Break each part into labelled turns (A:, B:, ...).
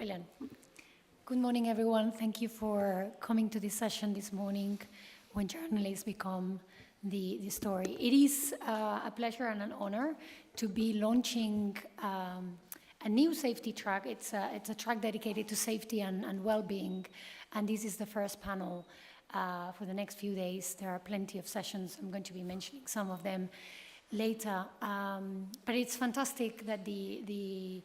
A: Brilliant. Good morning, everyone. Thank you for coming to this session this morning when journalists become the story. It is a pleasure and an honor to be launching a new safety track. It's a track dedicated to safety and well-being, and this is the first panel for the next few days. There are plenty of sessions. I'm going to be mentioning some of them later, but it's fantastic that the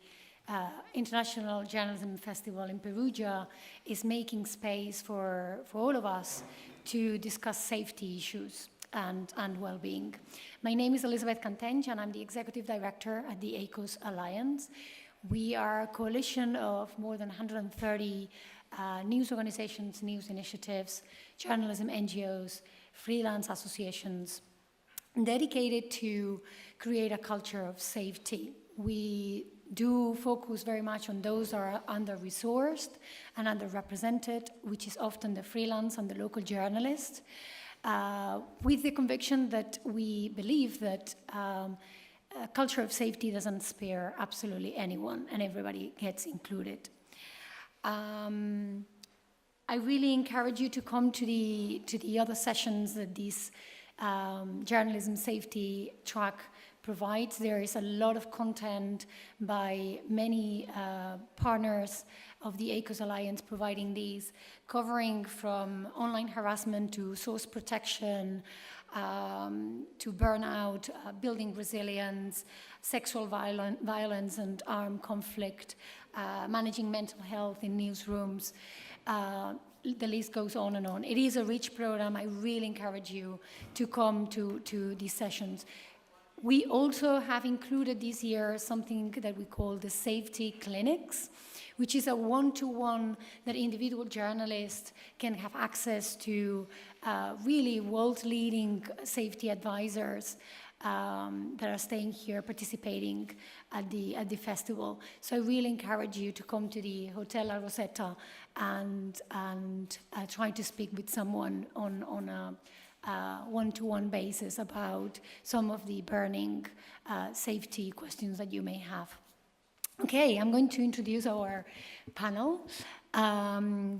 A: International Journalism Festival in Perugia is making space for all of us to discuss safety issues and well-being. My name is Elisabet Cantenys, and I'm the Executive Director at the ACOS Alliance. We are a coalition of more than 130 news organizations, news initiatives, journalism NGOs, freelance associations, dedicated to create a culture of safety. We do focus very much on those that are under-resourced and underrepresented, which is often the freelance and the local journalist, with the conviction that we believe that a culture of safety doesn't spare absolutely anyone, and everybody gets included. I really encourage you to come to the other sessions that this journalism safety track provides. There is a lot of content by many partners of the ACOS Alliance providing these, covering from online harassment to source protection, to burnout, building resilience, sexual violence and armed conflict, managing mental health in newsrooms. The list goes on and on. It is a rich program. I really encourage you to come to these sessions. We also have included this year something that we call the safety clinics, which is a one-to-one that individual journalists can have access to really world-leading safety advisors that are staying here participating at the festival. So I really encourage you to come to the Hotel La Rosetta and try to speak with someone on a one-to-one basis about some of the burning safety questions that you may have. Okay, I'm going to introduce our panel. I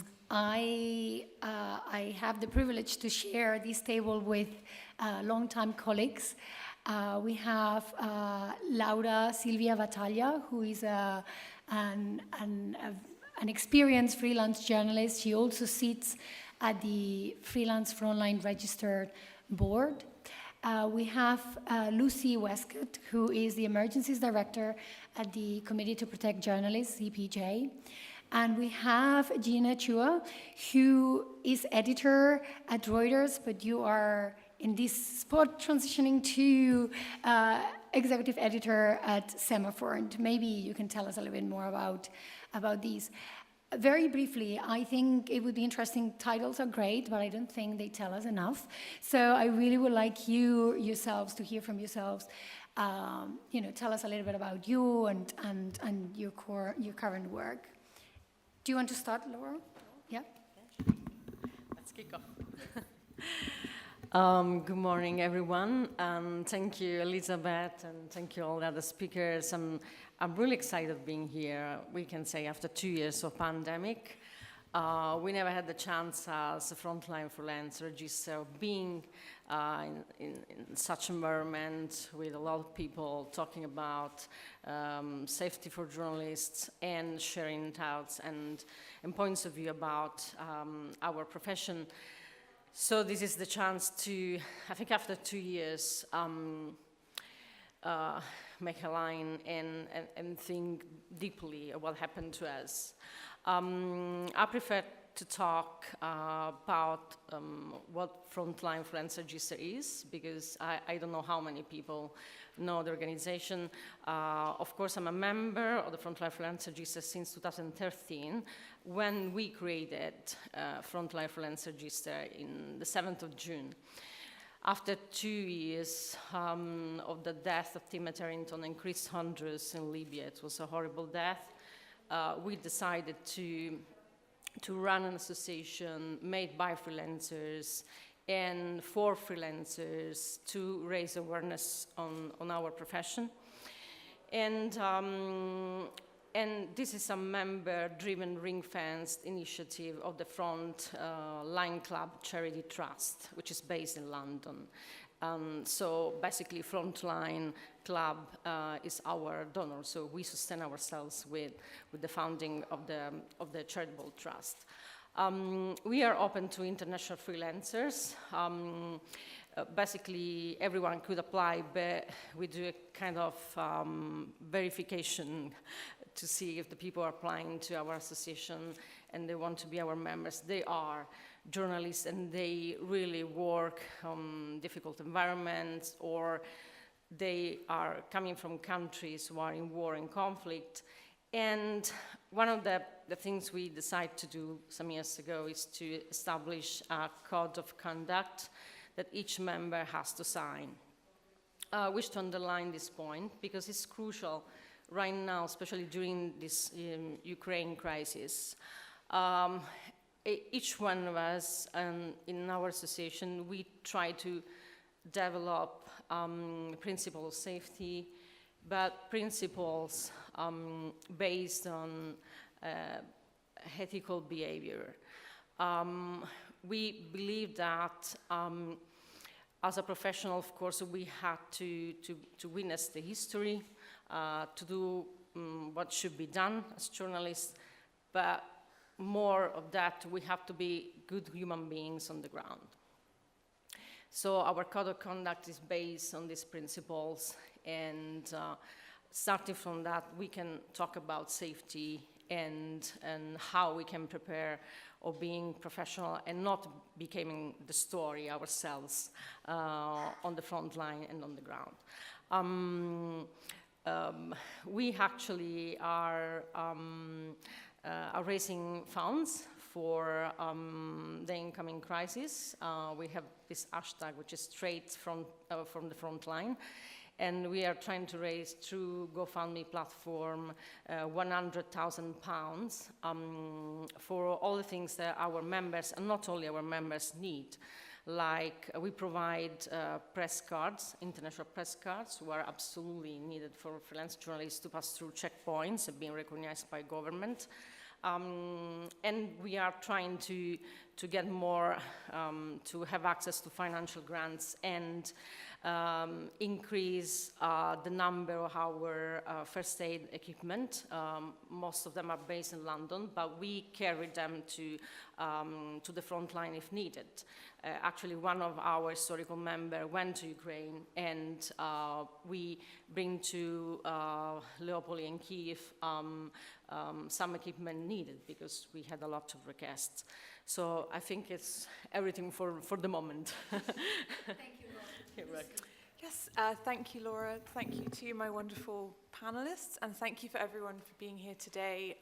A: have the privilege to share this table with longtime colleagues. We have Laura Silvia Battaglia, who is an experienced freelance journalist. She also sits at the Freelance Frontline registered board. We have Lucy Westcott, who is the Emergencies Director at the Committee to Protect Journalists, CPJ. And we have Gina Chua, who is editor at Reuters, but you are in this spot transitioning to executive editor at Semafor. And maybe you can tell us a little bit more about these. Very briefly, I think it would be interesting. Titles are great, but I don't think they tell us enough. So I really would like you yourselves to hear from yourselves. Tell us a little bit about you and your current work. Do you want to start, Laura? Yeah.
B: Let's kick off. Good morning, everyone. Thank you, Elisabet, and thank you all the other speakers. I'm really excited being here. We can say after 2 years of pandemic, we never had the chance as a Frontline freelance register of being in such environment with a lot of people talking about safety for journalists and sharing thoughts and points of view about our profession. So this is the chance to, I think after 2 years, make a line and think deeply what happened to us. I prefer to talk about what Frontline Freelance Register is, because I don't know how many people know the organization. Of course, I'm a member of the Frontline Freelance Register since 2013, when we created Frontline Freelance Register in the 7th of June. After 2 years of the death of Timothy Harrington and Chris Hundress in Libya, it was a horrible death, we decided to run an association made by freelancers and for freelancers to raise awareness on our profession. And And this is a member-driven ring-fenced initiative of the Frontline Club Charity Trust, which is based in London. So basically, Frontline Club is our donor, so we sustain ourselves with the funding of the charitable trust. We are open to international freelancers. Basically, everyone could apply, but we do a kind of verification to see if the people are applying to our association and they want to be our members. They are journalists and they really work on difficult environments, or they are coming from countries who are in war and conflict. And one of the things we decided to do some years ago is to establish a code of conduct that each member has to sign. I wish to underline this point because it's crucial right now, especially during this Ukraine crisis. Each one of us in our association, we try to develop principles of safety, but principles based on ethical behavior. We believe that as a professional, of course, we had to witness the history, to do what should be done as journalists, but more of that, we have to be good human beings on the ground. So our code of conduct is based on these principles, and starting from that, we can talk about safety and how we can prepare of being professional and not becoming the story ourselves on the front line and on the ground. We actually are raising funds for the incoming crisis. We have this hashtag, which is straight from the front line. And we are trying to raise through GoFundMe platform £100,000 for all the things that our members, and not only our members, need. Like we provide press cards, international press cards, who are absolutely needed for freelance journalists to pass through checkpoints and being recognized by government. And we are trying to get more, to have access to financial grants and increase the number of our first aid equipment. Most of them are based in London, but we carry them to the front line if needed. Actually, one of our historical members went to Ukraine, and we bring to Leopold and Kyiv some equipment needed because we had a lot of requests. So I think it's everything for the moment.
A: Thank you, Laura.
C: Yes, thank you, Laura. Thank you to my wonderful panelists, and thank you for everyone for being here today.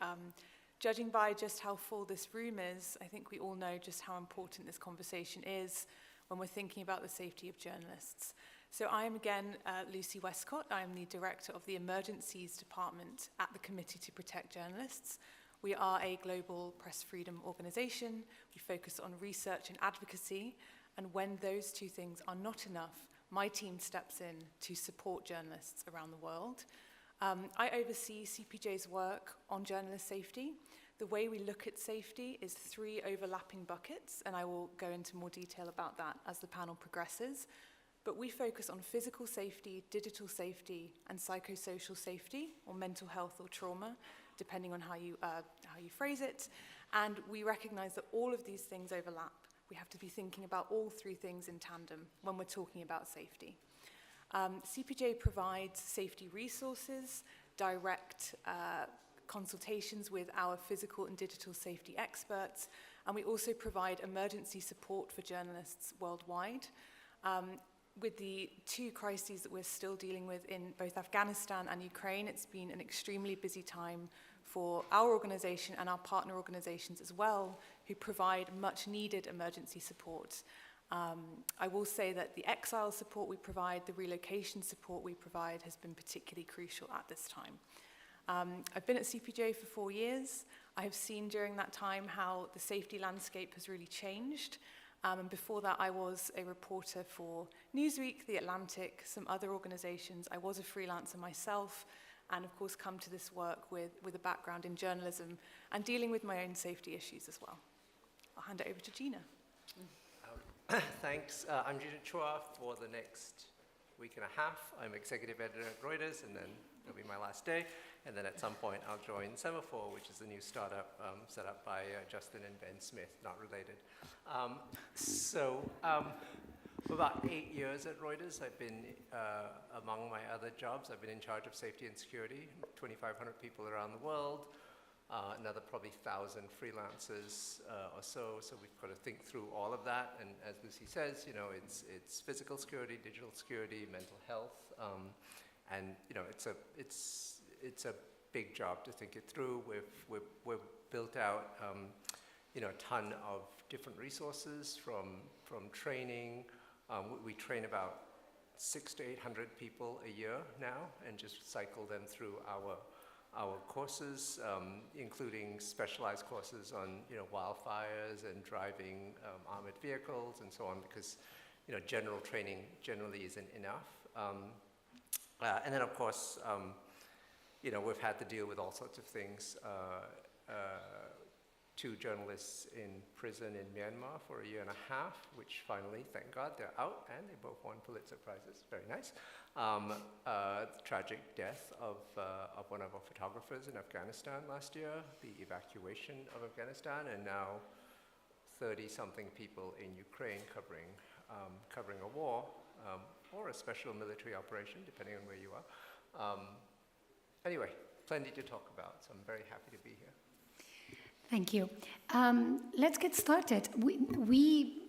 C: Judging by just how full this room is, I think we all know just how important this conversation is when we're thinking about the safety of journalists. So I am again Lucy Westcott. I am the Director of the Emergencies Department at the Committee to Protect Journalists. We are a global press freedom organization. We focus on research and advocacy, and when those two things are not enough, my team steps in to support journalists around the world. I oversee CPJ's work on journalist safety. The way we look at safety is 3 overlapping buckets, and I will go into more detail about that as the panel progresses. But we focus on physical safety, digital safety, and psychosocial safety, or mental health or trauma, depending on how you phrase it. And we recognize that all of these things overlap. We have to be thinking about all 3 things in tandem when we're talking about safety. CPJ provides safety resources, direct consultations with our physical and digital safety experts, and we also provide emergency support for journalists worldwide. With the 2 crises that we're still dealing with in both Afghanistan and Ukraine, it's been an extremely busy time for our organization and our partner organizations as well, who provide much needed emergency support. I will say that the exile support we provide, the relocation support we provide has been particularly crucial at this time. I've been at CPJ for 4 years. I have seen during that time how the safety landscape has really changed. And before that, I was a reporter for Newsweek, The Atlantic, some other organizations. I was a freelancer myself. and of course come to this work with a background in journalism and dealing with my own safety issues as well. I'll hand it over to Gina.
D: Thanks. I'm Gina Chua for the next week and a half. I'm executive editor at Reuters, and then it'll be my last day. And then at some point, I'll join Semafor, which is a new startup set up by Justin and Ben Smith, not related. For about 8 years at Reuters, I've been, among my other jobs, I've been in charge of safety and security, 2,500 people around the world, another probably 1,000 freelancers or so. So we've got to think through all of that. And as Lucy says, you know, it's physical security, digital security, mental health, and you know, it's a big job to think it through. We've built out you know, a ton of different resources from training. We train about 600 to 800 people a year now, and just cycle them through our courses, including specialized courses on, you know, wildfires and driving armored vehicles and so on, because, you know, general training generally isn't enough. And then, of course, you know, we've had to deal with all sorts of things. 2 journalists in prison in Myanmar for a year and a half, which finally, thank God, they're out, and they both won Pulitzer Prizes. Very nice. Tragic death of one of our photographers in Afghanistan last year, the evacuation of Afghanistan, and now 30-something people in Ukraine covering a war or a special military operation, depending on where you are. Anyway, plenty to talk about, so I'm very happy to be here.
A: Thank you. Let's get started. We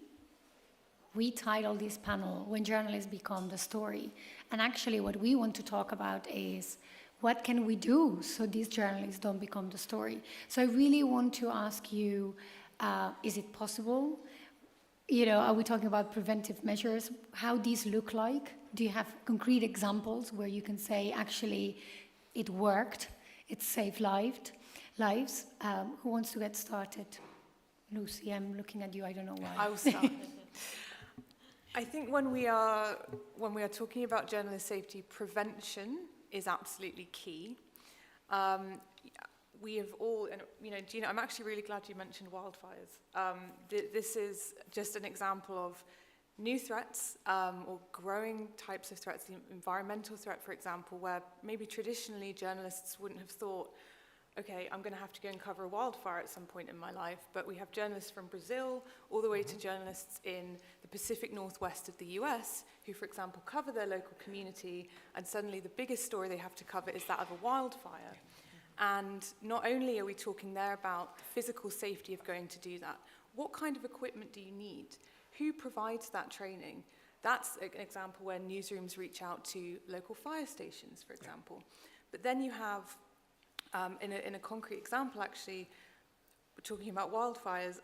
A: titled this panel, When Journalists Become the Story. And actually what we want to talk about is, what can we do so these journalists don't become the story? So I really want to ask you, is it possible? You know, are we talking about preventive measures? How these look like? Do you have concrete examples where you can say, actually, it worked, it saved lives? Who wants to get started? Lucy, I'm looking at you, I don't know why.
C: I will start. I think when we are talking about journalist safety, prevention is absolutely key. We have all, and you know, Gina, I'm actually really glad you mentioned wildfires. This is just an example of new threats or growing types of threats, the environmental threat, for example, where maybe traditionally journalists wouldn't have thought, okay, I'm going to have to go and cover a wildfire at some point in my life, but we have journalists from Brazil all the way to journalists in the Pacific Northwest of the US who, for example, cover their local community, and suddenly the biggest story they have to cover is that of a wildfire. And not only are we talking there about the physical safety of going to do that, what kind of equipment do you need? Who provides that training? That's an example where newsrooms reach out to local fire stations, for example. But then you have in a concrete example, actually, we're talking about wildfires,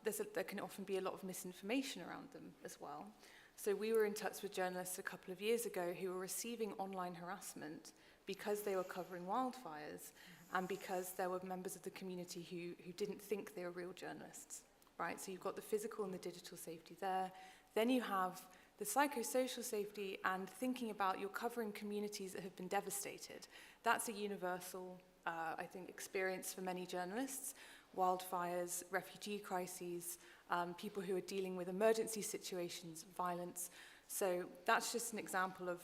C: there can often be a lot of misinformation around them as well. So we were in touch with journalists a couple of years ago who were receiving online harassment because they were covering wildfires and because there were members of the community who didn't think they were real journalists, right? So you've got the physical and the digital safety there. Then you have the psychosocial safety and thinking about you're covering communities that have been devastated. That's a universal I think, experience for many journalists. Wildfires, refugee crises, people who are dealing with emergency situations, violence. So that's just an example of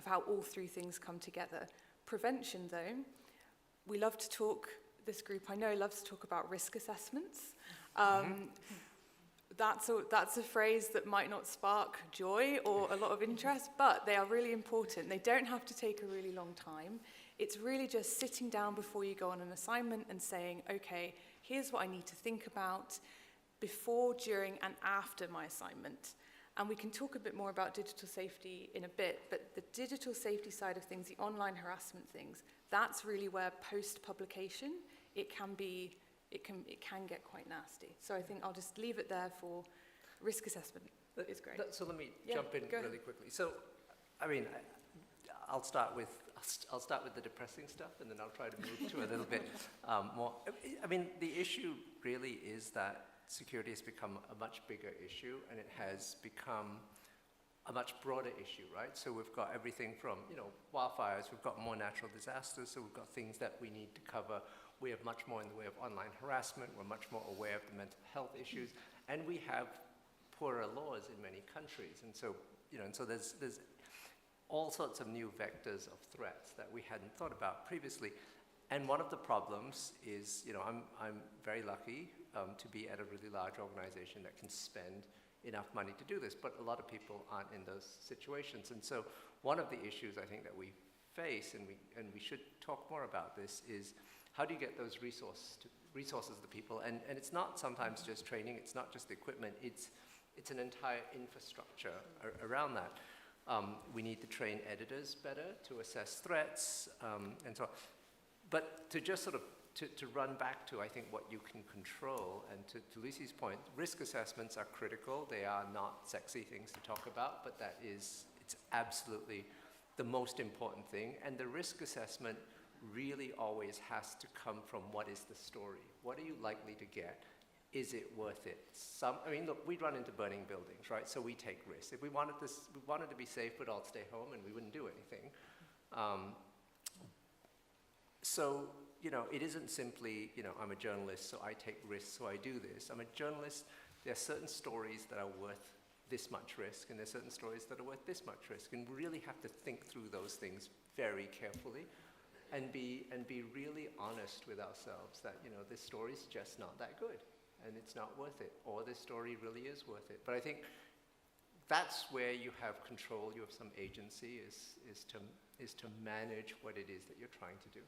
C: how all 3 things come together. Prevention, though, we love to talk, this group I know loves to talk about risk assessments. That's a phrase that might not spark joy or a lot of interest, but they are really important. They don't have to take a really long time. It's really just sitting down before you go on an assignment and saying, okay, here's what I need to think about before, during, and after my assignment. And we can talk a bit more about digital safety in a bit, but the digital safety side of things, the online harassment things, that's really where post-publication, it can get quite nasty. So I think I'll just leave it there for risk assessment. It's great.
D: So let me jump in really quickly. So, I mean, I'll start with the depressing stuff, and then I'll try to move to a little bit more. I mean, the issue really is that security has become a much bigger issue, and it has become a much broader issue, right? So we've got everything from, wildfires, we've got more natural disasters, so we've got things that we need to cover. We have much more in the way of online harassment, we're much more aware of the mental health issues, and we have poorer laws in many countries. And so, there's all sorts of new vectors of threats that we hadn't thought about previously. And one of the problems is, I'm very lucky to be at a really large organization that can spend enough money to do this, but a lot of people aren't in those situations. And so one of the issues I think that we face, and we should talk more about this, is how do you get those resources to people? And it's not sometimes just training, it's not just equipment, it's an entire infrastructure around that. We need to train editors better to assess threats, and so on. But to just sort of to run back to, I think, what you can control, and to Lucy's point, risk assessments are critical. They are not sexy things to talk about, but it's absolutely the most important thing. And the risk assessment really always has to come from what is the story? What are you likely to get? Is it worth it? Look, we'd run into burning buildings, right? So we take risks. If we wanted to be safe, we'd all stay home and we wouldn't do anything. So, it isn't simply, I'm a journalist, so I take risks, so I do this. I'm a journalist, there are certain stories that are worth this much risk, and there are certain stories that are worth this much risk, and we really have to think through those things very carefully, and be really honest with ourselves that, this story's just not that good, and it's not worth it, or this story really is worth it. But I think that's where you have control, you have some agency, is to manage what it is that you're trying to do.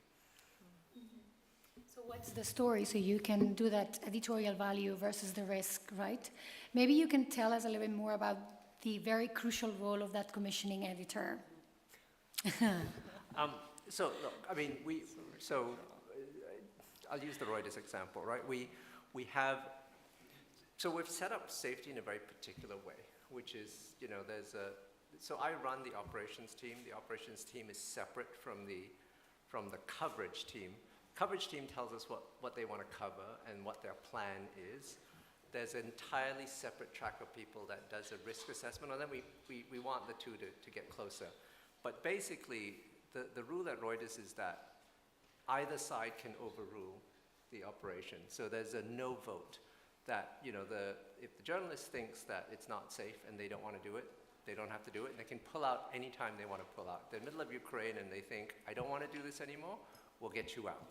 A: So what's the story? So you can do that editorial value versus the risk, right? Maybe you can tell us a little bit more about the very crucial role of that commissioning editor.
D: So look, I'll use the Reuters example, right? We've set up safety in a very particular way, which is, so I run the operations team. The operations team is separate from the coverage team. Coverage team tells us what they want to cover and what their plan is. There's an entirely separate track of people that does a risk assessment, and then we want the two to get closer. But basically, the rule at Reuters is that either side can overrule the operation. So there's a no vote that, if the journalist thinks that it's not safe and they don't want to do it, they don't have to do it, and they can pull out anytime they want to pull out. They're in the middle of Ukraine and they think, I don't want to do this anymore, we'll get you out.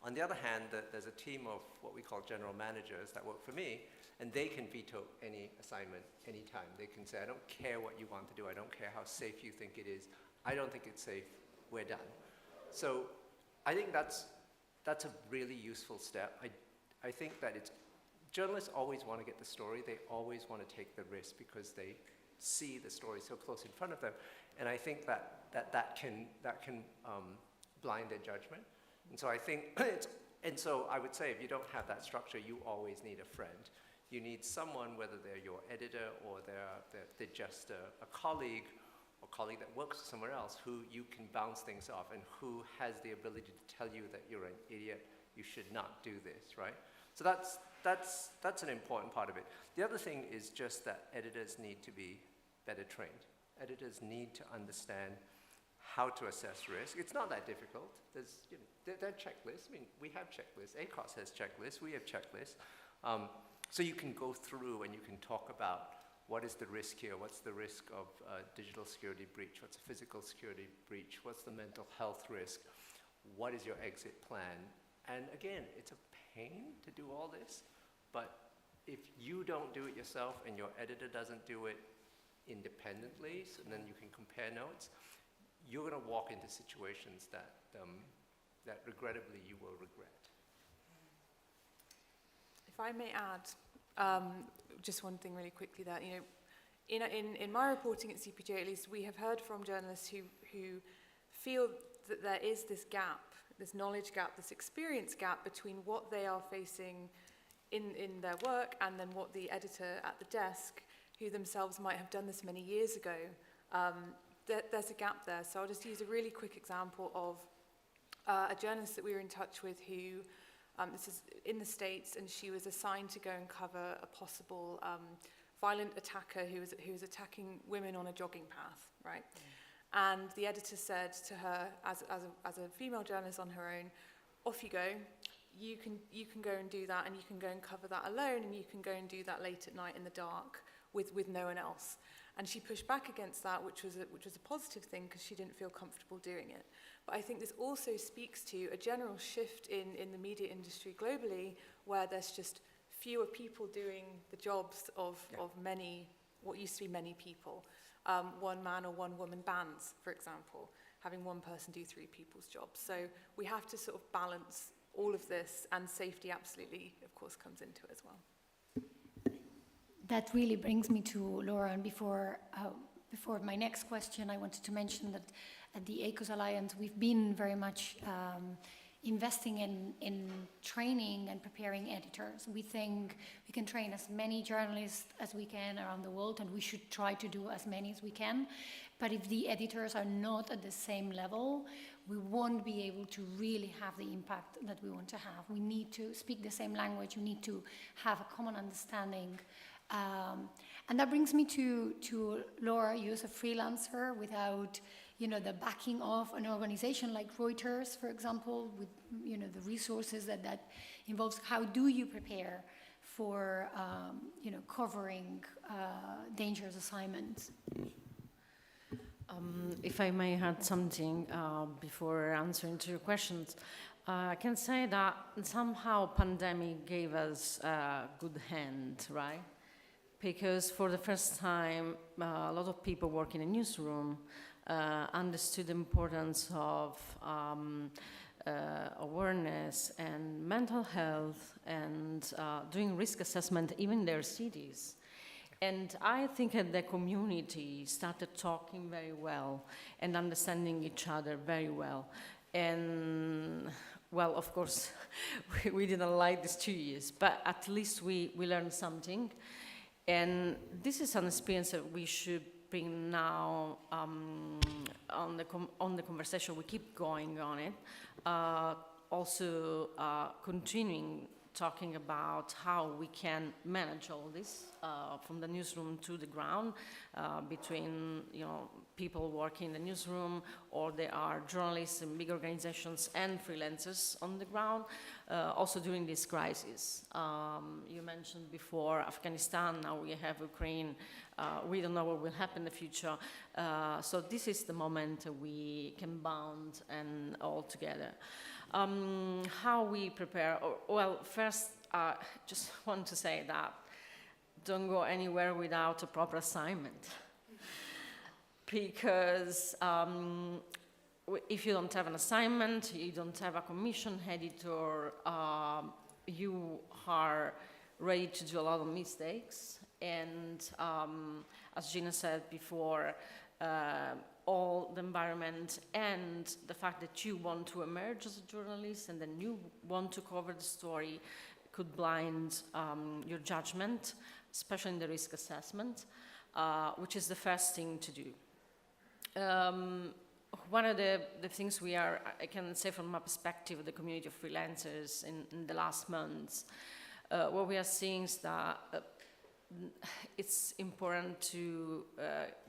D: On the other hand, there's a team of what we call general managers that work for me, and they can veto any assignment anytime. They can say, I don't care what you want to do, I don't care how safe you think it is, I don't think it's safe, we're done. So I think that's a really useful step. I think that journalists always want to get the story, they always want to take the risk because they see the story so close in front of them, and I think that can blind their judgment. And so I think, so I would say if you don't have that structure, you always need a friend. You need someone, whether they're your editor or they're just a colleague that works somewhere else, who you can bounce things off and who has the ability to tell you that you're an idiot, you should not do this, right? So that's an important part of it. The other thing is just that editors need to be better trained. Editors need to understand how to assess risk. It's not that difficult. There are checklists. We have checklists. ACOS has checklists. We have checklists. So you can go through and you can talk about what is the risk here, what's the risk of digital security breach, what's a physical security breach, what's the mental health risk, what is your exit plan. And again, it's a pain to do all this, but if you don't do it yourself and your editor doesn't do it independently, so then you can compare notes, you're going to walk into situations that regrettably you will regret.
C: If I may add, just one thing really quickly there, in my reporting at CPJ, at least, we have heard from journalists who feel that there is this gap, this knowledge gap, this experience gap between what they are facing in their work and then what the editor at the desk, who themselves might have done this many years ago, there's a gap there. So I'll just use a really quick example of a journalist that we were in touch with who, this is in the States, and she was assigned to go and cover a possible violent attacker who was attacking women on a jogging path, right? And the editor said to her, as a female journalist on her own, off you go. You can go and do that, and you can go and cover that alone, and you can go and do that late at night in the dark with no one else. And she pushed back against that, which was a positive thing because she didn't feel comfortable doing it. But I think this also speaks to a general shift in the media industry globally, where there's just fewer people doing the jobs of many, what used to be many people. One man or one woman bands, for example, having one person do 3 people's jobs. So we have to sort of balance all of this, and safety absolutely, of course, comes into it as well.
A: That really brings me to Laura, and before my next question, I wanted to mention that at the ACOS Alliance, we've been very much investing in training and preparing editors. We think we can train as many journalists as we can around the world, and we should try to do as many as we can. But if the editors are not at the same level, we won't be able to really have the impact that we want to have. We need to speak the same language. We need to have a common understanding. And that brings me to Laura. You as a freelancer, without the backing of an organization like Reuters, for example, with the resources that involves. How do you prepare for covering dangerous assignments?
B: If I may add something before answering to your questions, I can say that somehow pandemic gave us a good hand, right? Because for the first time, a lot of people working in a newsroom understood the importance of awareness and mental health and doing risk assessment even in their cities. And I think that the community started talking very well and understanding each other very well. And, well, of course, we didn't like these 2 years, but at least we learned something. And this is an experience that we should bring now on the conversation. We keep going on it. Also continuing talking about how we can manage all this from the newsroom to the ground between people working in the newsroom, or there are journalists in big organizations and freelancers on the ground, also during this crisis. You mentioned before Afghanistan, now we have Ukraine. We don't know what will happen in the future. So this is the moment we can bond and all together. How we prepare? Well, first, just want to say that don't go anywhere without a proper assignment. Because if you don't have an assignment, you don't have a commission editor, you are ready to do a lot of mistakes. And as Gina said before, all the environment and the fact that you want to emerge as a journalist and then you want to cover the story could blind your judgment, especially in the risk assessment, which is the first thing to do. One of the things I can say from my perspective, the community of freelancers in the last months, what we are seeing is that it's important to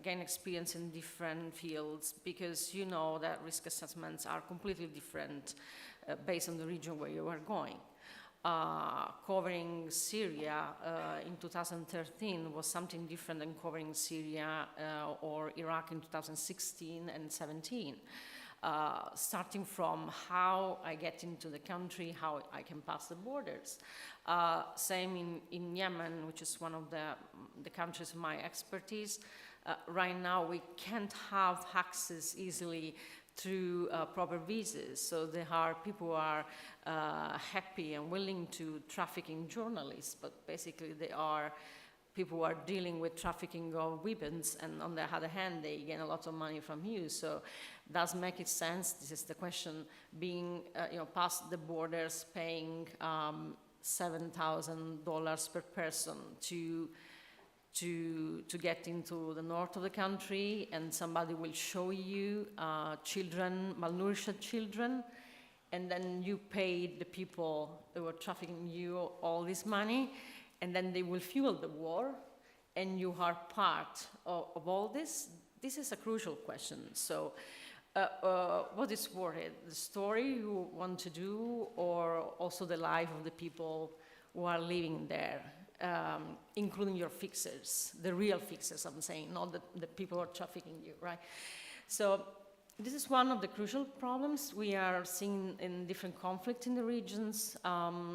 B: gain experience in different fields, because you know that risk assessments are completely different based on the region where you are going. Covering Syria in 2013 was something different than covering Syria or Iraq in 2016 and 17. Starting from how I get into the country, how I can pass the borders. Same in Yemen, which is one of the countries of my expertise. Right now, we can't have access easily through proper visas. So there are people who are happy and willing to trafficking journalists, but basically they are people who are dealing with trafficking of weapons, and on the other hand, they gain a lot of money from you. So does make it sense? This is the question. Being, past the borders, paying $7,000 per person to get into the north of the country, and somebody will show you children, malnourished children, and then you pay the people who are trafficking you all this money, and then they will fuel the war, and you are part of all this, this is a crucial question. So what is worth it? The story you want to do, or also the life of the people who are living there, including your fixers, the real fixers, I'm saying, not the people who are trafficking you, right? So this is one of the crucial problems we are seeing in different conflicts in the regions,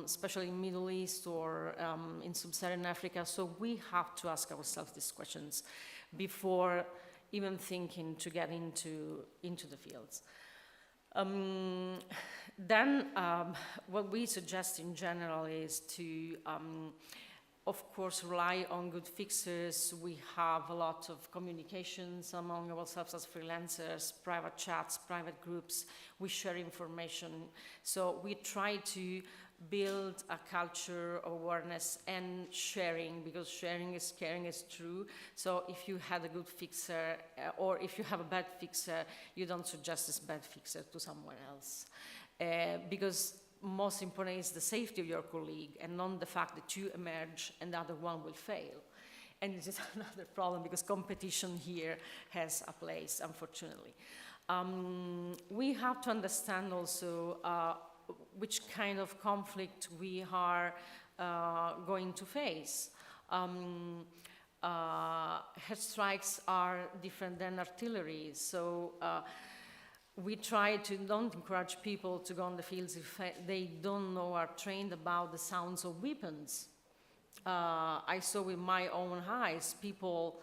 B: especially in Middle East or in Sub-Saharan Africa. So we have to ask ourselves these questions before even thinking to get into the fields. Then what we suggest in general is to, of course, rely on good fixers. We have a lot of communications among ourselves as freelancers, private chats, private groups. We share information. So we try to build a culture of awareness and sharing, because sharing is caring is true. So if you had a good fixer, or if you have a bad fixer, you don't suggest this bad fixer to someone else. Because most important is the safety of your colleague, and not the fact that you emerge and the other one will fail. And this is another problem, because competition here has a place, unfortunately. We have to understand also which kind of conflict we are going to face. Airstrikes are different than artillery, so we try to don't encourage people to go on the fields if they don't know or are trained about the sounds of weapons. I saw with my own eyes people,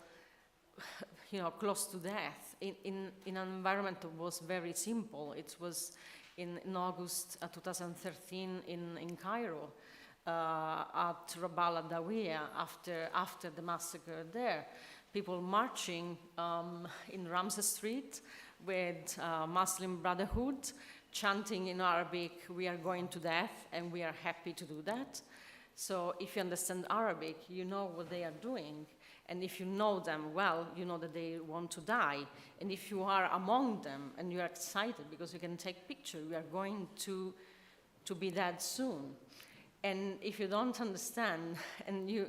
B: close to death in an environment that was very simple. It was in August 2013 in Cairo, at Rabal al-Dawiya, after the massacre there. People marching in Ramses Street with Muslim Brotherhood, chanting in Arabic, "We are going to death and we are happy to do that." So if you understand Arabic, you know what they are doing. And if you know them well, you know that they want to die. And if you are among them and you are excited because you can take pictures, we are going to be dead soon. And if you don't understand and you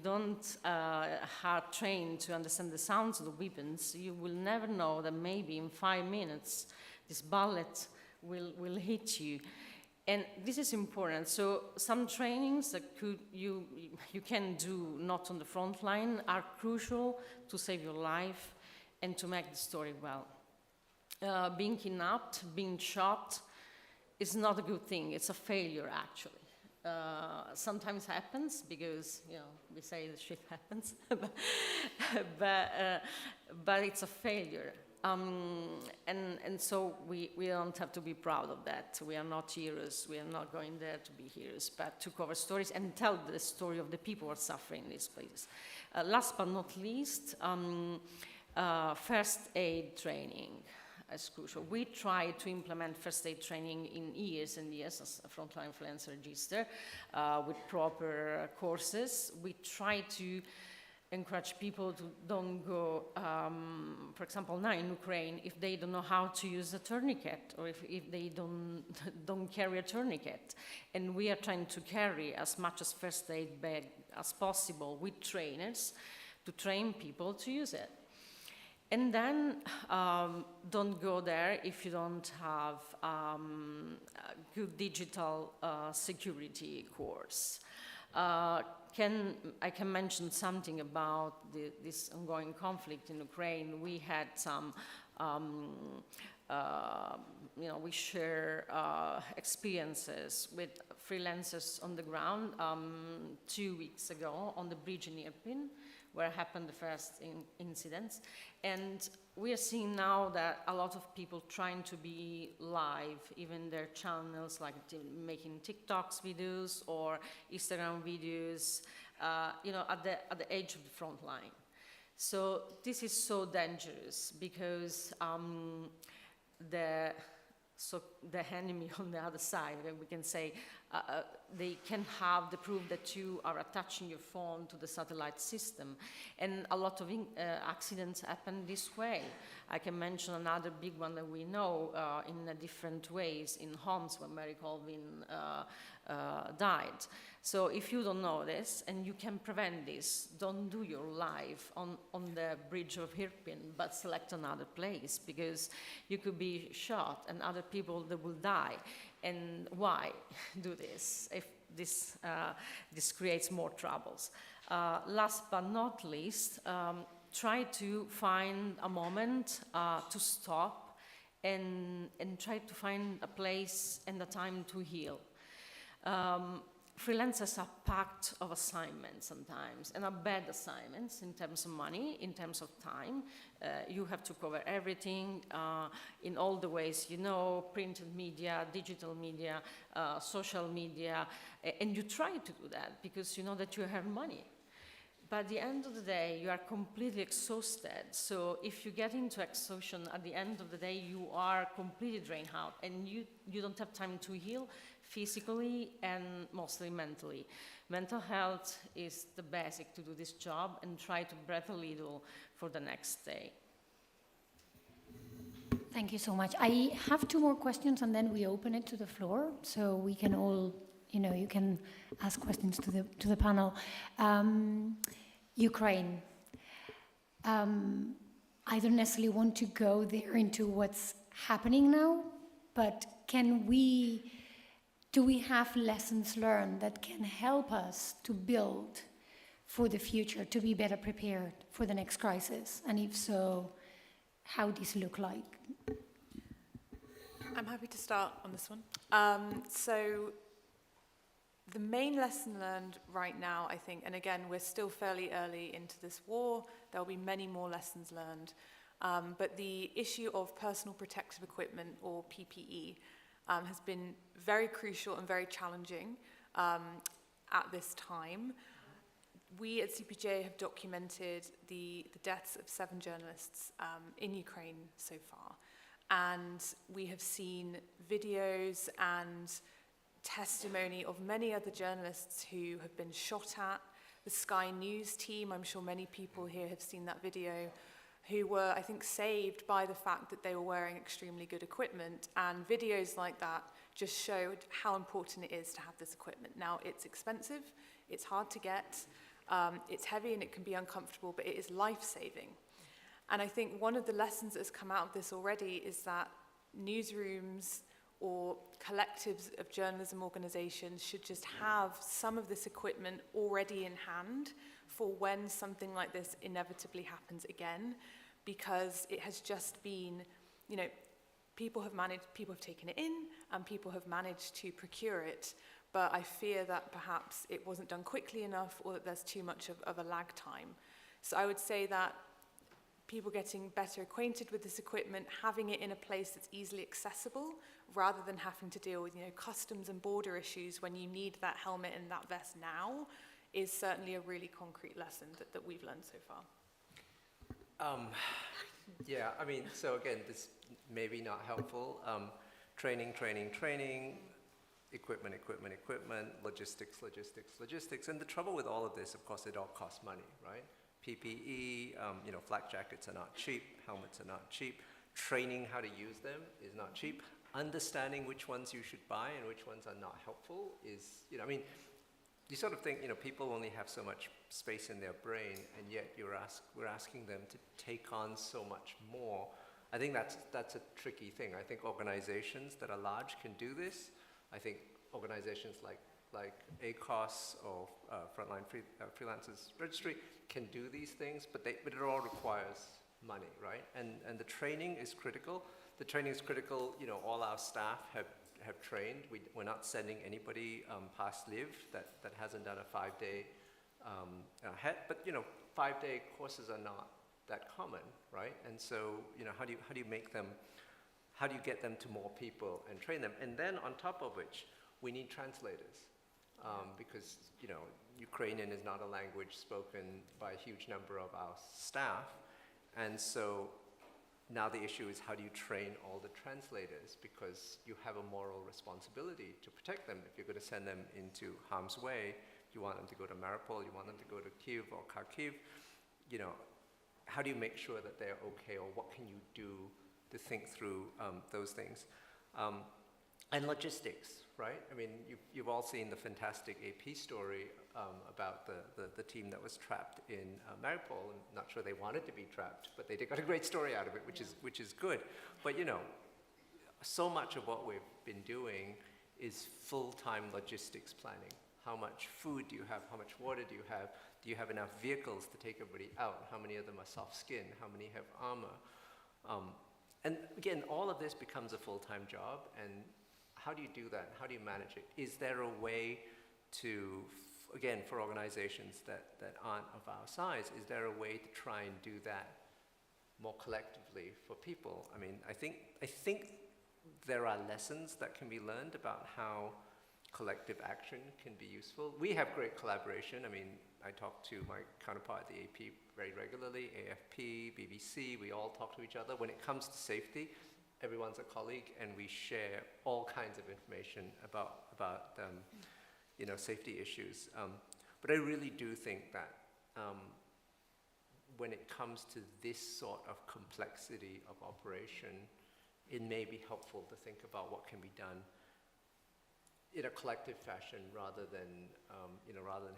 B: don't are trained to understand the sounds of the weapons, you will never know that maybe in 5 minutes this bullet will hit you. And this is important. So some trainings that you can do not on the front line are crucial to save your life and to make the story well. Being kidnapped, being shot is not a good thing. It's a failure, actually. Sometimes happens because, we say the shit happens, but it's a failure. And so we don't have to be proud of that. We are not heroes. We are not going there to be heroes, but to cover stories and tell the story of the people who are suffering in these places. Last but not least, first aid training is crucial. We try to implement first aid training in years and years as a Frontline Freelance register with proper courses. We try to encourage people to don't go, for example, now in Ukraine, if they don't know how to use a tourniquet, or if they don't carry a tourniquet. And we are trying to carry as much as first aid bag as possible with trainers to train people to use it. And then don't go there if you don't have a good digital security course. I can mention something about this ongoing conflict in Ukraine. We had some, we share experiences with freelancers on the ground 2 weeks ago on the bridge in Irpin, where happened the first incidents. And we are seeing now that a lot of people trying to be live, even their channels, like making TikToks videos or Instagram videos, at the edge of the front line. So this is so dangerous because the enemy on the other side, we can say, they can have the proof that you are attaching your phone to the satellite system. And a lot of accidents happen this way. I can mention another big one that we know in different ways in homes when Mary Colvin died. So if you don't know this and you can prevent this, don't do your life on the bridge of Irpin, but select another place, because you could be shot and other people that will die. And why do this if this creates more troubles? Last but not least, try to find a moment to stop and try to find a place and a time to heal. Freelancers are packed of assignments sometimes, and are bad assignments in terms of money, in terms of time. You have to cover everything in all the ways you know, printed media, digital media, social media, and you try to do that because you know that you have money. But at the end of the day, you are completely exhausted. So if you get into exhaustion, at the end of the day, you are completely drained out, and you don't have time to heal physically and mostly mentally. Mental health is the basic to do this job, and try to breathe a little for the next day.
A: Thank you so much. I have 2 more questions, and then we open it to the floor, so we can all, you can ask questions to the panel. Ukraine. I don't necessarily want to go there into what's happening now, but do we have lessons learned that can help us to build for the future, to be better prepared for the next crisis? And if so, how does it look like?
C: I'm happy to start on this one. So the main lesson learned right now, I think, and again, we're still fairly early into this war, there'll be many more lessons learned, but the issue of personal protective equipment, or PPE, has been very crucial and very challenging at this time. We at CPJ have documented the deaths of 7 journalists in Ukraine so far. And we have seen videos and testimony of many other journalists who have been shot at. The Sky News team, I'm sure many people here have seen that video, who were, I think, saved by the fact that they were wearing extremely good equipment. And videos like that just showed how important it is to have this equipment. Now, it's expensive, it's hard to get, it's heavy and it can be uncomfortable, but it is life-saving. And I think one of the lessons that has come out of this already is that newsrooms or collectives of journalism organizations should just have some of this equipment already in hand for when something like this inevitably happens again, because it has just been, people have taken it in and people have managed to procure it, but I fear that perhaps it wasn't done quickly enough, or that there's too much of a lag time. So I would say that people getting better acquainted with this equipment, having it in a place that's easily accessible, rather than having to deal with, customs and border issues when you need that helmet and that vest now, is certainly a really concrete lesson that we've learned so far.
D: Yeah, so again, this may be not helpful. Training, equipment, logistics. And the trouble with all of this, of course, it all costs money, right? PPE, flak jackets are not cheap, helmets are not cheap. Training how to use them is not cheap. Understanding which ones you should buy and which ones are not helpful is, you sort of think, people only have so much space in their brain, and yet we're asking them to take on so much more. I think that's a tricky thing. I think organizations that are large can do this. I think organizations like ACOS or Frontline Freelancers Registry can do these things, but it all requires money, right? And the training is critical. The training is critical. All our staff have trained. We're not sending anybody past Liv that hasn't done a 5-day head. But 5-day courses are not that common, right? And so how do you get them to more people and train them? And then on top of which, we need translators. Because Ukrainian is not a language spoken by a huge number of our staff, and so now the issue is how do you train all the translators, because you have a moral responsibility to protect them. If you're going to send them into harm's way, you want them to go to Mariupol, you want them to go to Kyiv or Kharkiv, you know, how do you make sure that they're okay, or what can you do to think through those things? And logistics, right? I mean, you've all seen the fantastic AP story about the team that was trapped in Mariupol. I'm not sure they wanted to be trapped, but they got a great story out of it, which is good. But you know, so much of what we've been doing is full-time logistics planning. How much food do you have? How much water do you have? Do you have enough vehicles to take everybody out? How many of them are soft skin? How many have armor? And again, all of this becomes a full-time job, and how do you do that? How do you manage it? Is there a way to, again, for organizations that aren't of our size, is there a way to try and do that more collectively for people? I mean, I think there are lessons that can be learned about how collective action can be useful. We have great collaboration. I mean, I talk to my counterpart at the AP very regularly, AFP, BBC, we all talk to each other. When it comes to safety, everyone's a colleague, and we share all kinds of information about you know, safety issues. But I really do think that when it comes to this sort of complexity of operation, it may be helpful to think about what can be done in a collective fashion rather than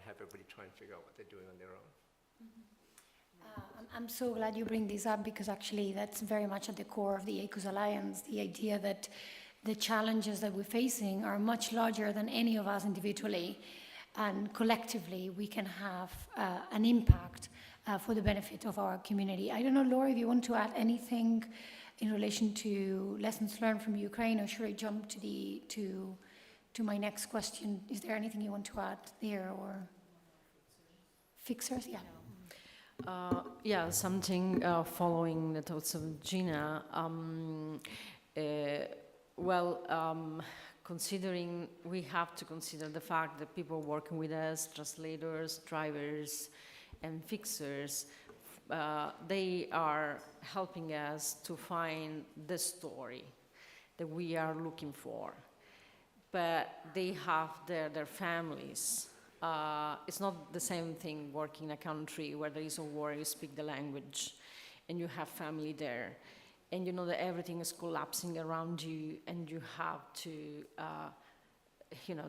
D: have everybody try and figure out what they're doing on their own.
A: I'm so glad you bring this up, because actually that's very much at the core of the ACOS Alliance, the idea that the challenges that we're facing are much larger than any of us individually, and collectively we can have an impact for the benefit of our community. I don't know, Laura, if you want to add anything in relation to lessons learned from Ukraine, or should I jump to my next question? Is there anything you want to add there, or fixers? Yeah.
B: Yeah, something following the thoughts of Gina. Considering we have to consider the fact that people working with us, translators, drivers, and fixers, they are helping us to find the story that we are looking for. But they have their families. It's not the same thing working in a country where there is a war, you speak the language, and you have family there, and you know that everything is collapsing around you, and you have to,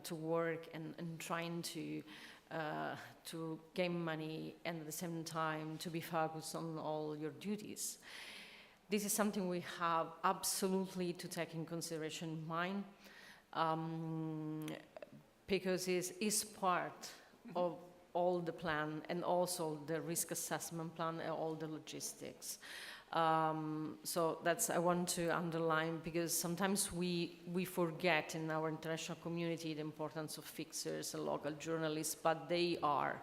B: to work and trying to gain money, and at the same time to be focused on all your duties. This is something we have absolutely to take in consideration in mind. Because it is part of all the plan, and also the risk assessment plan and all the logistics. So that's, I want to underline, because sometimes we forget in our international community the importance of fixers and local journalists, but they are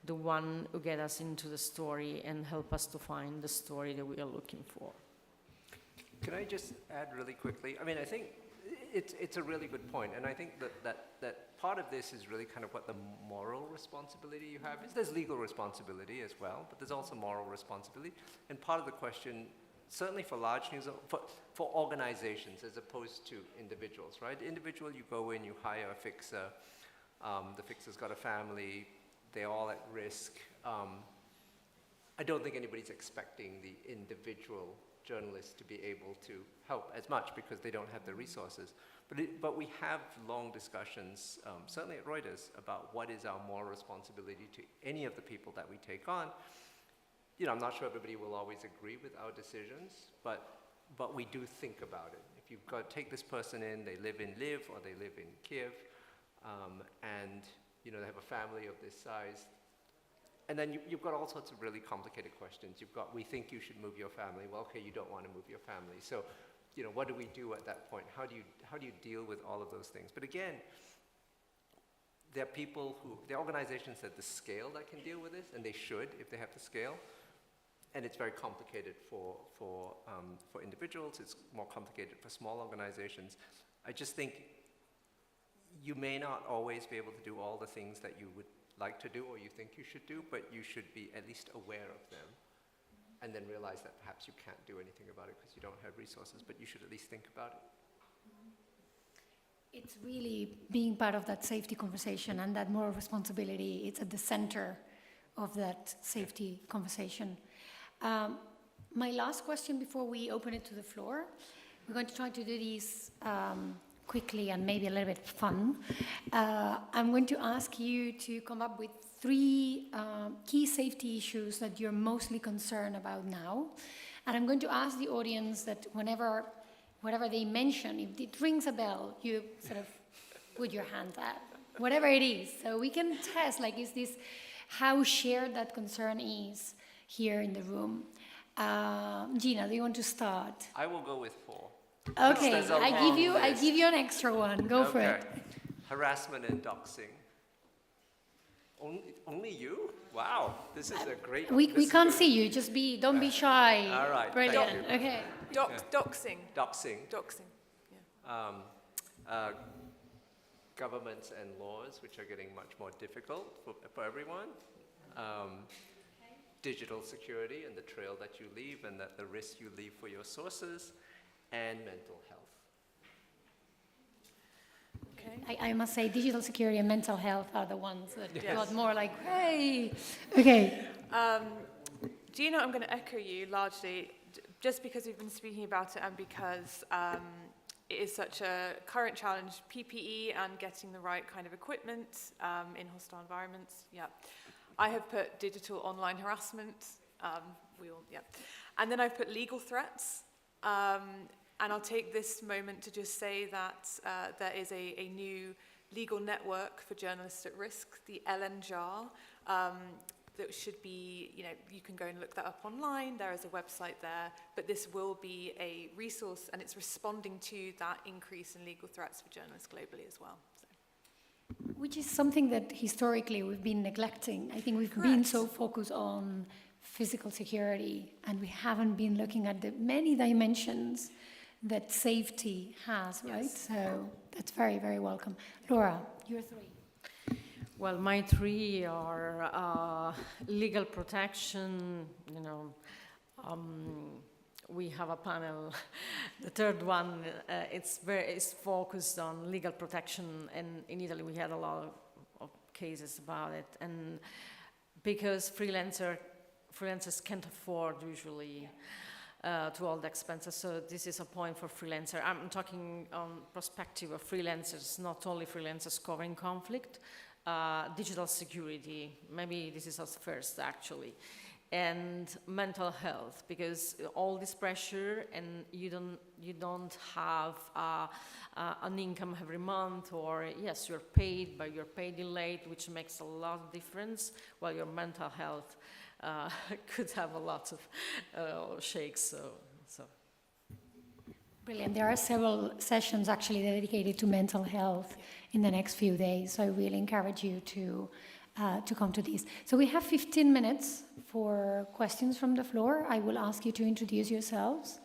B: the one who get us into the story and help us to find the story that we are looking for.
D: Can I just add really quickly? I mean, I think it's a really good point, and I think that part of this is really kind of what the moral responsibility you have is. There's legal responsibility as well, but there's also moral responsibility. And part of the question, certainly for large news, for organizations as opposed to individuals, right? Individual, you go in, you hire a fixer, the fixer's got a family, they're all at risk. I don't think anybody's expecting the individual journalists to be able to help as much because they don't have the resources. But we have long discussions, certainly at Reuters, about what is our moral responsibility to any of the people that we take on. You know, I'm not sure everybody will always agree with our decisions, but we do think about it. If you've got to take this person in, they live in Lviv or they live in Kyiv, and you know, they have a family of this size. And then you've got all sorts of really complicated questions. You've got, we think you should move your family. Well, okay, you don't want to move your family. So, you know, what do we do at that point? How do you deal with all of those things? But again, there are people there are organizations at the scale that can deal with this, and they should if they have the scale. And it's very complicated for individuals. It's more complicated for small organizations. I just think you may not always be able to do all the things that you would like to do or you think you should do, but you should be at least aware of them and then realize that perhaps you can't do anything about it because you don't have resources, but you should at least think about it.
A: It's really being part of that safety conversation and that moral responsibility. It's at the center of that safety conversation. My last question before we open it to the floor, we're going to try to do these quickly and maybe a little bit fun. I'm going to ask you to come up with 3 key safety issues that you're mostly concerned about now. And I'm going to ask the audience that whatever they mention, if it rings a bell, you sort of put your hand up, whatever it is. So we can test, like, is this how shared that concern is here in the room. Gina, do you want to start?
D: I will go with 4.
A: Okay,
D: There's a
A: I
D: long
A: give you an extra one. Go for it.
D: Harassment and doxing. Only you? Wow, this is a great...
A: We can't see you. Just don't be shy.
D: All right,
A: Brilliant.
D: thank you.
A: Okay.
C: Doxing.
D: Doxing.
C: Doxing. Yeah.
D: Governments and laws, which are getting much more difficult for everyone. Digital security and the trail that you leave and the risk you leave for your sources, and mental health.
C: Okay.
A: I must say, digital security and mental health are the ones that
C: Yes.
A: got more like, hey. Okay.
C: Gina, I'm going to echo you largely, just because we've been speaking about it and because it is such a current challenge, PPE and getting the right kind of equipment in hostile environments. Yeah. I have put digital online harassment, and then I've put legal threats, and I'll take this moment to just say that there is a new legal network for journalists at risk, the al-Jalal, that should be, you can go and look that up online, there is a website there, but this will be a resource, and it's responding to that increase in legal threats for journalists globally as well.
A: Which is something that historically we've been neglecting. I think we've
C: Correct.
A: been so focused on physical security, and we haven't been looking at the many dimensions that safety has, right?
C: Yes.
A: So that's very, very welcome. Laura, your 3.
B: Well, my 3 are legal protection, we have a panel. The third one, it's focused on legal protection, and in Italy we had a lot of cases about it, and because freelancers can't afford usually to all the expenses, so this is a point for freelancer. I'm talking on perspective of freelancers, not only freelancers covering conflict, digital security, maybe this is us first actually, and mental health, because all this pressure and you don't have an income every month, or yes, you're paid, but you're paid delayed, which makes a lot of difference, while your mental health could have a lot of shakes. So.
A: Brilliant. There are several sessions actually dedicated to mental health in the next few days, so I really encourage you to come to these. So we have 15 minutes for questions from the floor. I will ask you to introduce yourselves,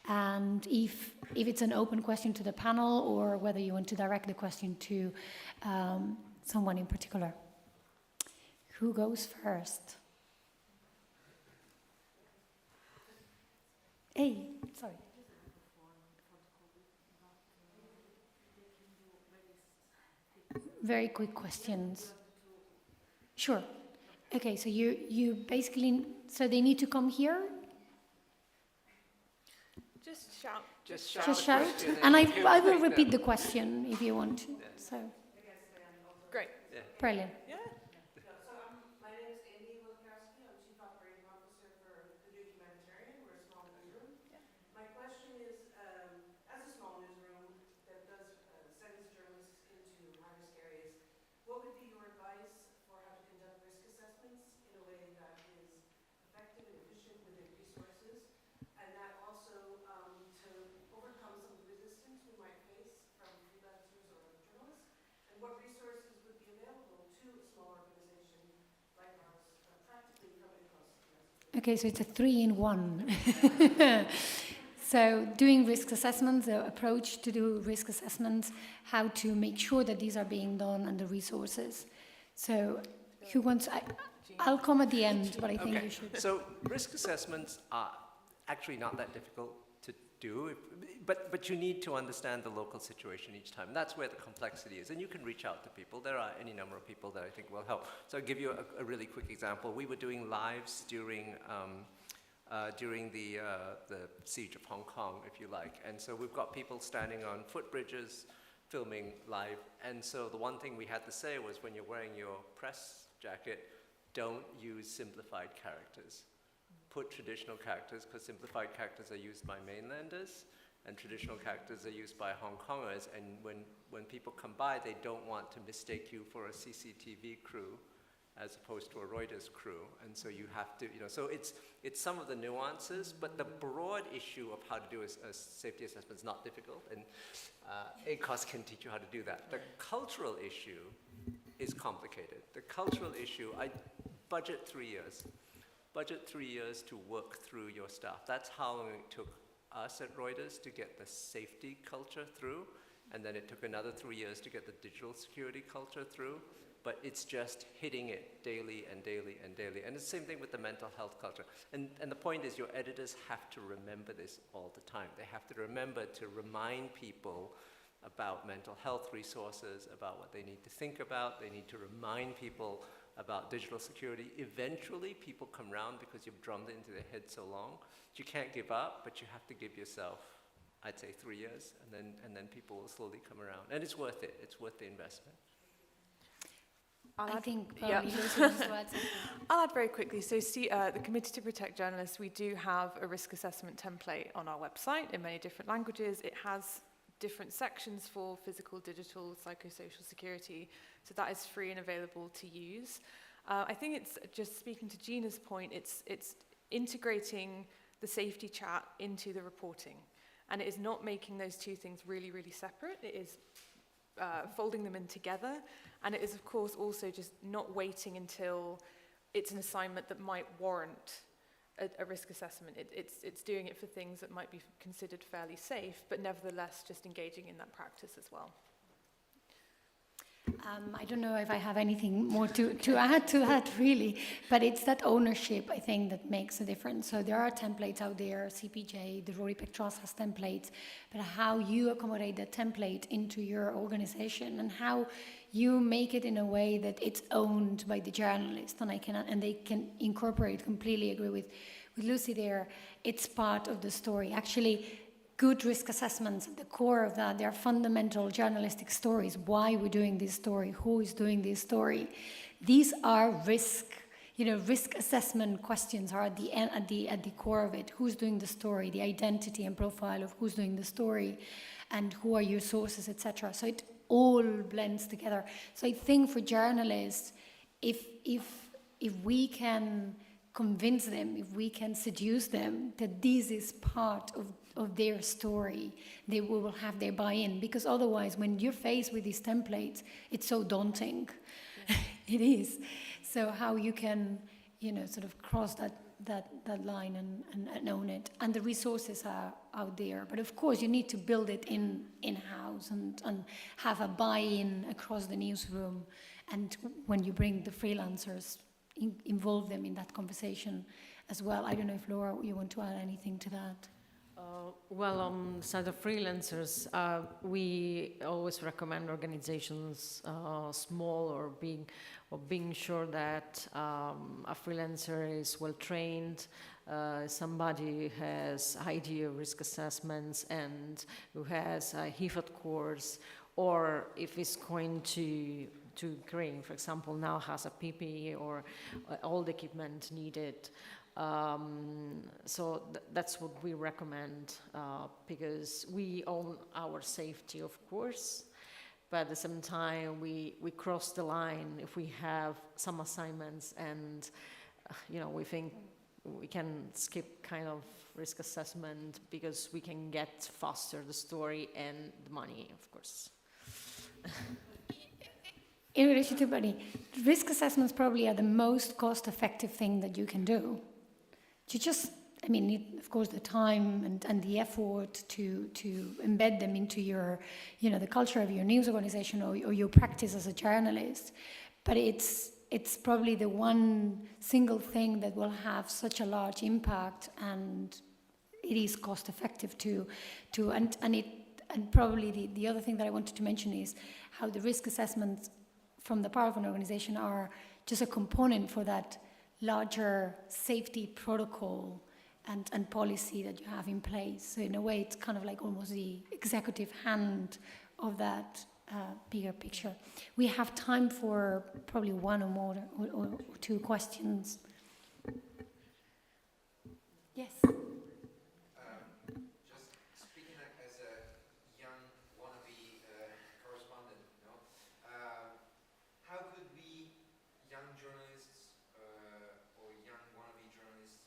A: and if it's an open question to the panel, or whether you want to direct the question to someone in particular. Who goes first? Hey, sorry. Very quick questions. Sure. Okay, so you basically, so they need to come here?
C: Just shout.
D: Just shout.
A: Just
D: a
A: shout?
D: question
A: And
D: you
A: I will
D: take
A: repeat
D: them.
A: the question if you want to. So,
C: Great.
A: brilliant.
C: Yeah.
E: My name is Amy Wilkowski. I'm Chief Operating Officer for the New Humanitarian. We're a small newsroom. My question is, as a small newsroom that does sends journalists into high-risk areas, what would be your advice for how to conduct risk assessments in a way that is effective and efficient within resources, and that also to overcome some of the resistance we might face from freelancers or other journalists, and what resources would be available to a small organization like ours, practically coming across the message?
A: Okay, so it's a 3-in-1. So doing risk assessments, the approach to do risk assessments, how to make sure that these are being done, and the resources. So who wants,
C: Gina.
A: I'll come at the end, but I think
D: Okay,
A: you should.
D: so risk assessments are actually not that difficult to do, but you need to understand the local situation each time. That's where the complexity is, and you can reach out to people. There are any number of people that I think will help. So I'll give you a really quick example. We were doing lives during the siege of Hong Kong, if you like, and so we've got people standing on footbridges, filming live, and so the one thing we had to say was, when you're wearing your press jacket, don't use simplified characters. Put traditional characters, because simplified characters are used by mainlanders, and traditional characters are used by Hong Kongers, and when people come by, they don't want to mistake you for a CCTV crew as opposed to a Reuters crew, and so you have to, so it's some of the nuances, but the broad issue of how to do a safety assessment is not difficult, and ACOS can teach you how to do that. The cultural issue is complicated. The cultural issue, I budget 3 years. Budget 3 years to work through your stuff. That's how long it took us at Reuters to get the safety culture through, and then it took another 3 years to get the digital security culture through, but it's just hitting it daily and daily and daily. And it's the same thing with the mental health culture. And the point is, your editors have to remember this all the time. They have to remember to remind people about mental health resources, about what they need to think about. They need to remind people about digital security. Eventually, people come around because you've drummed it into their head so long. You can't give up, but you have to give yourself, I'd say, 3 years, and then people will slowly come around. And it's worth it. It's worth the investment.
A: I think probably Lucy wants to add something.
C: I'll add very quickly. So the Committee to Protect Journalists, we do have a risk assessment template on our website in many different languages. It has different sections for physical, digital, psychosocial security. So that is free and available to use. I think it's just speaking to Gina's point, it's integrating the safety chat into the reporting. And it is not making those two things really, really separate. It is folding them in together. And it is, of course, also just not waiting until it's an assignment that might warrant a risk assessment. It's doing it for things that might be considered fairly safe, but nevertheless just engaging in that practice as well.
A: I don't know if I have anything more to add to that, really, but it's that ownership, I think, that makes a difference. So there are templates out there, CPJ, the Rory Peck Trust has templates, but how you accommodate that template into your organization and how you make it in a way that it's owned by the journalist, and they can incorporate. Completely agree with Lucy there. It's part of the story. Actually, good risk assessments at the core of that, they're fundamental journalistic stories. Why we're doing this story? Who is doing this story? These are risk assessment questions are at the core of it. Who's doing the story? The identity and profile of who's doing the story, and who are your sources, etc. So it all blends together. So I think for journalists, if we can convince them, if we can seduce them that this is part of their story, they will have their buy-in. Because otherwise, when you're faced with these templates, it's so daunting. Yeah. It is. So how you can, sort of cross that line and own it. And the resources are out there. But of course, you need to build it in-house and have a buy-in across the newsroom. And when you bring the freelancers, involve them in that conversation as well. I don't know if, Laura, you want to add anything to that?
B: Well, on the side of freelancers, we always recommend organizations, small or big, being sure that a freelancer is well trained, somebody who has idea of risk assessments and who has a HIFAT course, or if it's going to Ukraine, for example, now has a PPE or all the equipment needed. So that's what we recommend, because we own our safety, of course, but at the same time we cross the line if we have some assignments and we think we can skip kind of risk assessment because we can get faster the story and the money, of course.
A: In relation to money, risk assessments probably are the most cost-effective thing that you can do. You just, of course, the time and the effort to embed them into your, the culture of your news organization or your practice as a journalist. But it's it's probably the one single thing that will have such a large impact, and it is cost effective and probably the other thing that I wanted to mention is how the risk assessments from the part of an organization are just a component for that larger safety protocol and policy that you have in place. So in a way, it's kind of like almost the executive hand of that bigger picture. We have time for probably one or more or two questions. Yes.
F: Just speaking as a young wannabe correspondent, how could we, young journalists or young wannabe journalists,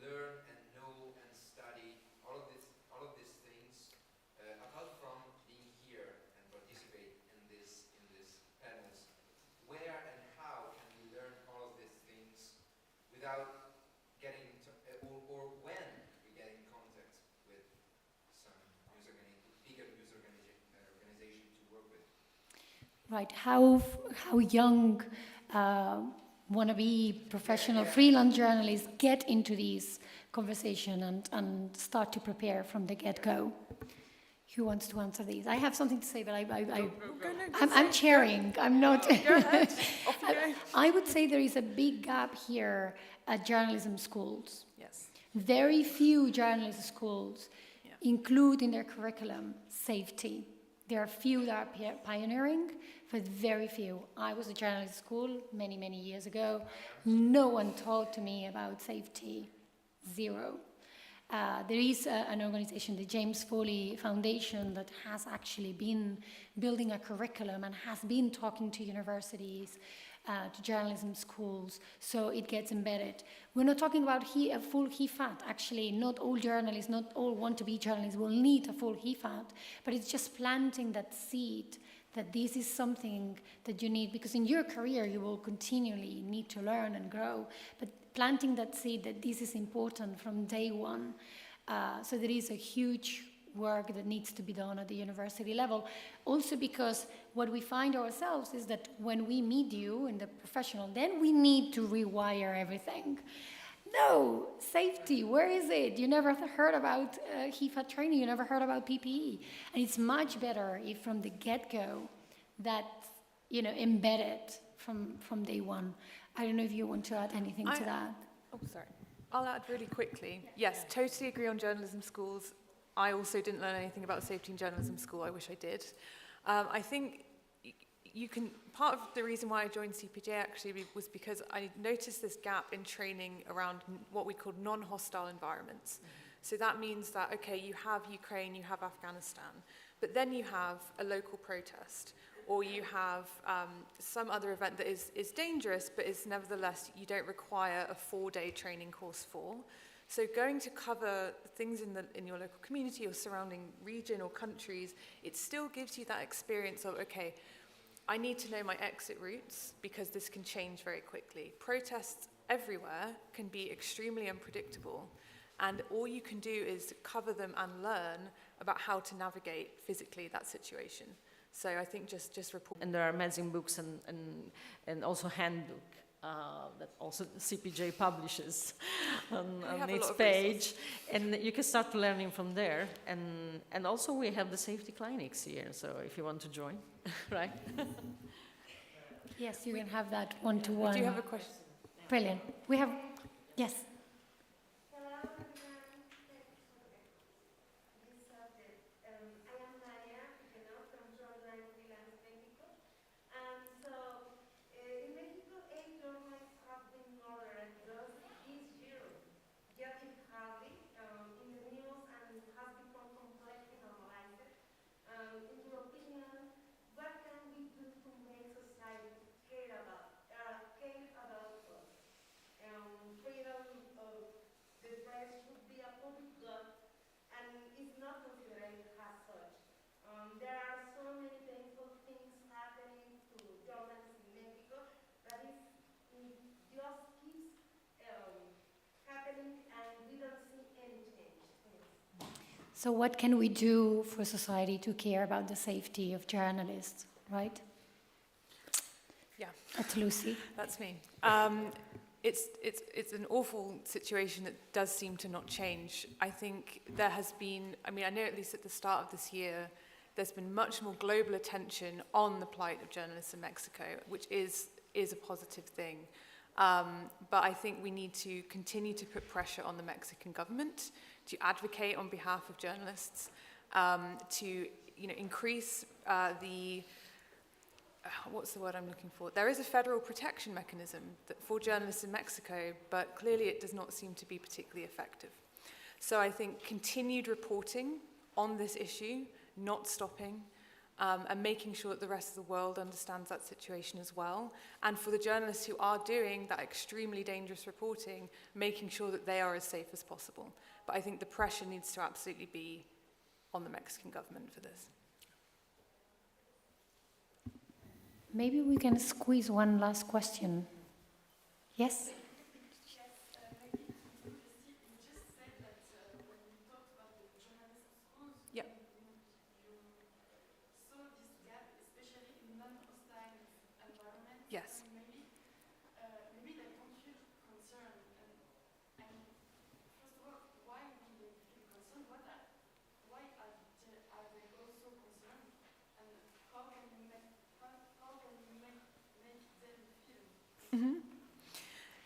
F: learn and know and study all of these things apart from being here and participate in these panels? Where and how can we learn all of these things without getting to, or when we get in contact with some bigger news organization to work with?
A: Right. How young wannabe professional freelance journalists get into these conversations and start to prepare from the get-go? Who wants to answer these? I have something to say, but I'm chairing. I'm not.
C: Go ahead. Off you go.
A: I would say there is a big gap here at journalism schools.
C: Yes.
A: Very few journalism schools include in their curriculum safety. There are few that are pioneering, but very few. I was at journalism school many, many years ago. No one taught to me about safety. Zero. There is an organization, the James Foley Foundation, that has actually been building a curriculum and has been talking to universities, to journalism schools, so it gets embedded. We're not talking about a full HEFAT. Actually, not all journalists, not all want-to-be journalists will need a full HEFAT, but it's just planting that seed that this is something that you need, because in your career you will continually need to learn and grow, but planting that seed that this is important from day one. So there is a huge work that needs to be done at the university level. Also because what we find ourselves is that when we meet you in the professional, then we need to rewire everything. No, safety, where is it? You never heard about HEFA training, you never heard about PPE. And it's much better if from the get-go that's embedded from day one. I don't know if you want to add anything to that.
C: Oh, sorry. I'll add really quickly. Yes, totally agree on journalism schools. I also didn't learn anything about safety in journalism school. I wish I did. I think part of the reason why I joined CPJ actually was because I noticed this gap in training around what we call non-hostile environments. So that means that, okay, you have Ukraine, you have Afghanistan, but then you have a local protest, or you have some other event that is dangerous, but is nevertheless, you don't require a 4-day training course for. So going to cover things in your local community or surrounding region or countries, it still gives you that experience of, okay, I need to know my exit routes because this can change very quickly. Protests everywhere can be extremely unpredictable, and all you can do is cover them and learn about how to navigate physically that situation. So I think just report.
B: And there are amazing books and also handbook that also CPJ publishes on its page, and you can start learning from there. And also we have the safety clinics here, so if you want to join, right?
A: Yes, you can have that one-to-one.
C: Do you have a question?
A: Brilliant. We have, yes. So what can we do for society to care about the safety of journalists, right?
C: Yeah.
A: That's Lucy.
C: That's me. It's an awful situation that does seem to not change. I think there has been, I mean, I know at least at the start of this year, there's been much more global attention on the plight of journalists in Mexico, which is a positive thing. But I think we need to continue to put pressure on the Mexican government to advocate on behalf of journalists, to increase what's the word I'm looking for? There is a federal protection mechanism for journalists in Mexico, but clearly it does not seem to be particularly effective. So I think continued reporting on this issue, not stopping, and making sure that the rest of the world understands that situation as well. And for the journalists who are doing that extremely dangerous reporting, making sure that they are as safe as possible. But I think the pressure needs to absolutely be on the Mexican government for this.
A: Maybe we can squeeze one last question. Yes?
C: Yep. Yes.
G: Maybe that don't feel concerned. And first of all, why do they feel concerned? Why are they also concerned? And how can we make them feel?
C: Mm-hmm.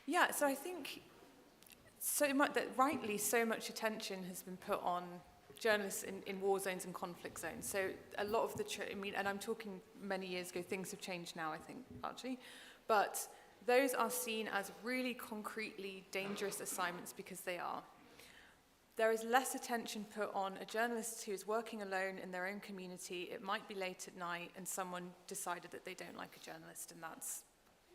C: Yeah, so I think so much that rightly so much attention has been put on journalists in war zones and conflict zones. So a lot of and I'm talking many years ago, things have changed now, I think, largely. But those are seen as really concretely dangerous assignments because they are. There is less attention put on a journalist who is working alone in their own community. It might be late at night and someone decided that they don't like a journalist, and that's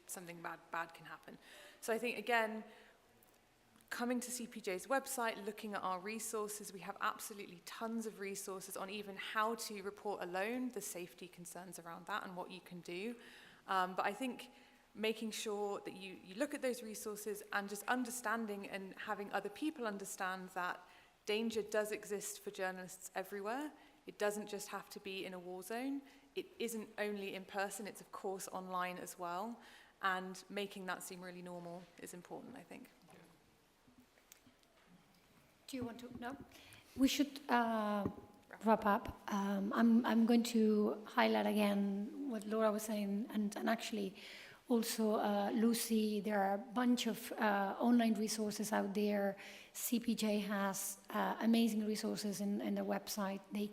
C: something bad can happen. So I think, again, coming to CPJ's website, looking at our resources, we have absolutely tons of resources on even how to report alone, the safety concerns around that and what you can do. But I think making sure that you look at those resources and just understanding and having other people understand that danger does exist for journalists everywhere. It doesn't just have to be in a war zone. It isn't only in person, it's of course online as well. And making that seem really normal is important, I think.
A: Do you want to? No? We should wrap up. I'm going to highlight again what Laura was saying, and actually also Lucy, there are a bunch of online resources out there. CPJ has amazing resources in their website. They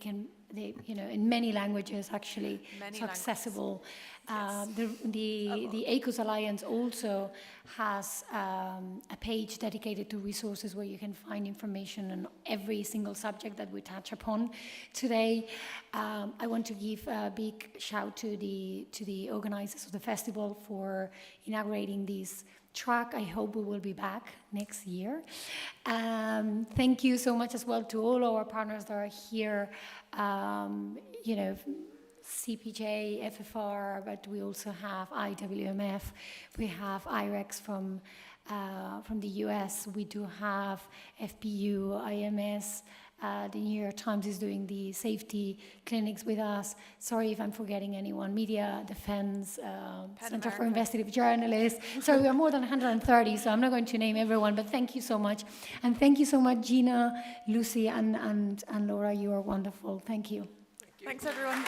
A: in many languages actually, it's accessible.
C: Yes.
A: The ACOS Alliance also has a page dedicated to resources where you can find information on every single subject that we touch upon today. I want to give a big shout to the organizers of the festival for inaugurating this track. I hope we will be back next year. Thank you so much as well to all our partners that are here. CPJ, FFR, but we also have IWMF, we have IREX from the US, we do have FPU, IMS, the New York Times is doing the safety clinics with us. Sorry if I'm forgetting anyone. Media Defense, Center for Investigative Journalists. So we are more than 130, so I'm not going to name everyone, but thank you so much. And thank you so much, Gina, Lucy, and Laura. You are wonderful. Thank you.
C: Thanks, everyone.